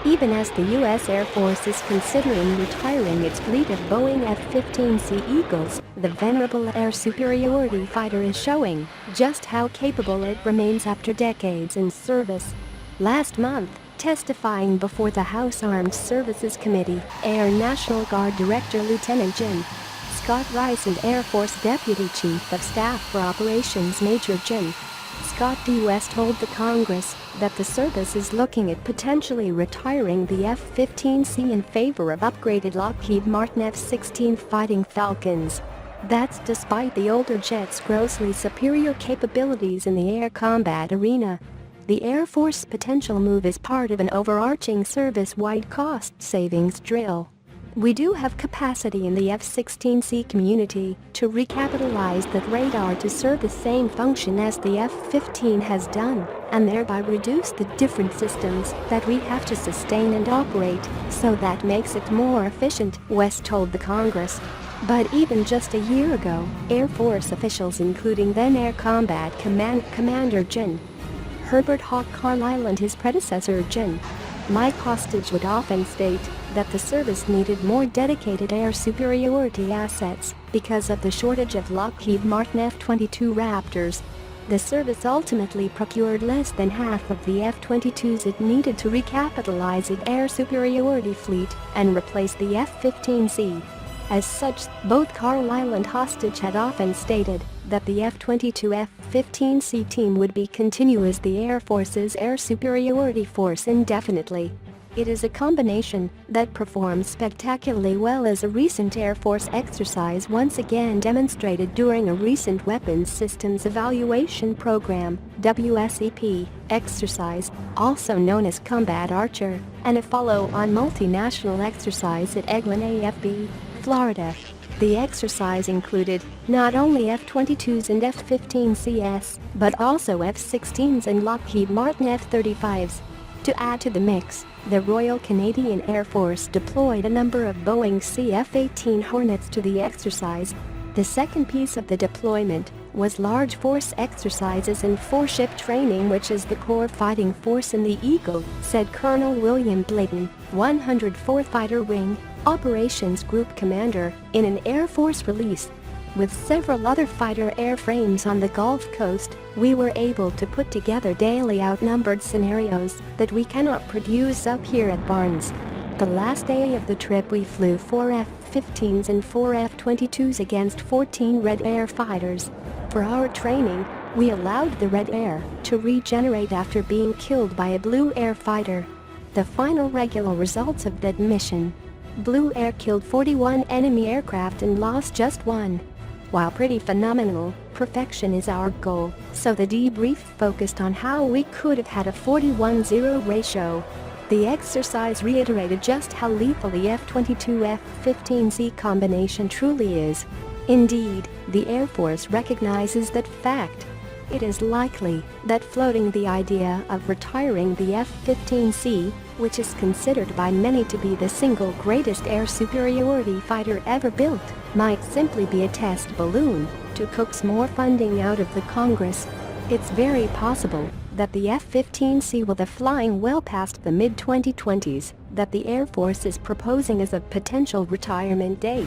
Even as the U.S. Air Force is considering retiring its fleet of Boeing F-15C Eagles, the venerable air superiority fighter is showing just how capable it remains after decades in service. Last month, testifying before the House Armed Services Committee, Air National Guard Director Lieutenant Gen. Scott Rice and Air Force Deputy Chief of Staff for Operations Major Gen. Scott D. West told the Congress that the service is looking at potentially retiring the F-15C in favor of upgraded Lockheed Martin F-16 fighting Falcons. That's despite the older jet's grossly superior capabilities in the air combat arena. The Air Force's potential move is part of an overarching service-wide cost savings drill. We do have capacity in the F-16C community to recapitalize that radar to serve the same function as the F-15 has done, and thereby reduce the different systems that we have to sustain and operate, so that makes it more efficient, West told the Congress. But even just a year ago, Air Force officials including then Air Combat Command Commander Gen. Herbert Hawk Carlisle and his predecessor Gen. Mike Hostage would often state that the service needed more dedicated air superiority assets because of the shortage of Lockheed Martin F-22 Raptors. The service ultimately procured less than half of the F-22s it needed to recapitalize its air superiority fleet and replace the F-15C. As such, both Carlisle and Hostage had often stated that the F-22 F-15C team would be continue as the Air Force's air superiority force indefinitely. It is a combination that performs spectacularly well, as a recent Air Force exercise once again demonstrated during a recent Weapons Systems Evaluation Program (WSEP) exercise, also known as Combat Archer, and a follow-on multinational exercise at Eglin AFB, Florida. The exercise included not only F-22s and F-15Cs, but also F-16s and Lockheed Martin F-35s. To add to the mix, the Royal Canadian Air Force deployed a number of Boeing F-18 Hornets to the exercise. The second piece of the deployment was large force exercises and four-ship training, which is the core fighting force in the Eagle, said Colonel William Blayton, 104th Fighter Wing, Operations Group Commander, in an Air Force release. With several other fighter airframes on the Gulf Coast, we were able to put together daily outnumbered scenarios that we cannot produce up here at Barnes. The last day of the trip we flew 4 F-15s and 4 F-22s against 14 Red Air fighters. For our training, we allowed the Red Air to regenerate after being killed by a Blue Air fighter. The final regular results of that mission: Blue Air killed 41 enemy aircraft and lost just one. While pretty phenomenal, perfection is our goal, so the debrief focused on how we could have had a 41-0 ratio. The exercise reiterated just how lethal the F-22 F-15C combination truly is. Indeed, the Air Force recognizes that fact. It is likely that floating the idea of retiring the F-15C, which is considered by many to be the single greatest air superiority fighter ever built, might simply be a test balloon to coax more funding out of the Congress. It's very possible that the F-15C will be flying well past the mid-2020s that the Air Force is proposing as a potential retirement date.